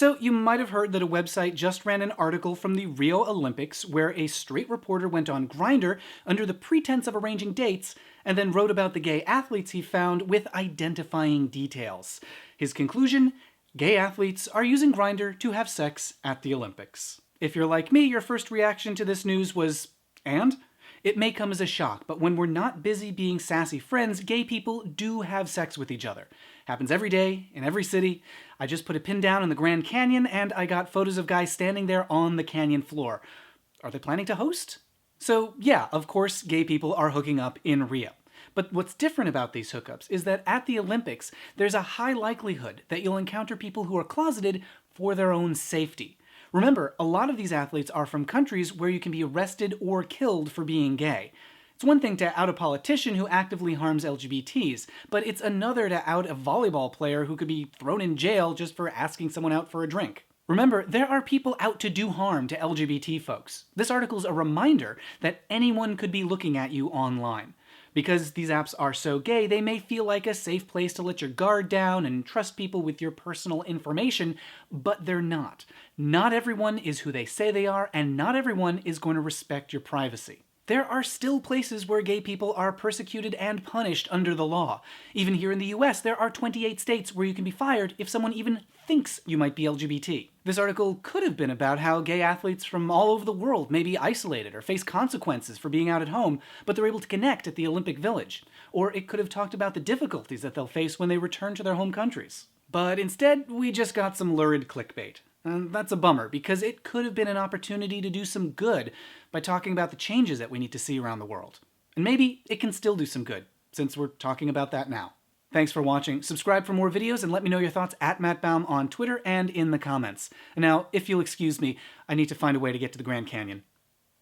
So you might have heard that a website just ran an article from the Rio Olympics where a straight reporter went on Grindr under the pretense of arranging dates and then wrote about the gay athletes he found with identifying details. His conclusion? Gay athletes are using Grindr to have sex at the Olympics. If you're like me, your first reaction to this news was, and? It may come as a shock, but when we're not busy being sassy friends, gay people do have sex with each other. Happens every day, in every city. I just put a pin down in the Grand Canyon, and I got photos of guys standing there on the canyon floor. Are they planning to host? So yeah, of course, gay people are hooking up in Rio. But what's different about these hookups is that at the Olympics, there's a high likelihood that you'll encounter people who are closeted for their own safety. Remember, a lot of these athletes are from countries where you can be arrested or killed for being gay. It's one thing to out a politician who actively harms LGBTs, but it's another to out a volleyball player who could be thrown in jail just for asking someone out for a drink. Remember, there are people out to do harm to LGBT folks. This article's a reminder that anyone could be looking at you online. Because these apps are so gay, they may feel like a safe place to let your guard down and trust people with your personal information, but they're not. Not everyone is who they say they are, and not everyone is going to respect your privacy. There are still places where gay people are persecuted and punished under the law. Even here in the US, there are 28 states where you can be fired if someone even thinks you might be LGBT. This article could have been about how gay athletes from all over the world may be isolated or face consequences for being out at home, but they're able to connect at the Olympic Village. Or it could have talked about the difficulties that they'll face when they return to their home countries. But instead, we just got some lurid clickbait. And that's a bummer, because it could have been an opportunity to do some good by talking about the changes that we need to see around the world. And maybe it can still do some good, since we're talking about that now. Thanks for watching. Subscribe for more videos and let me know your thoughts at Matt Baum on Twitter and in the comments. And now, if you'll excuse me, I need to find a way to get to the Grand Canyon.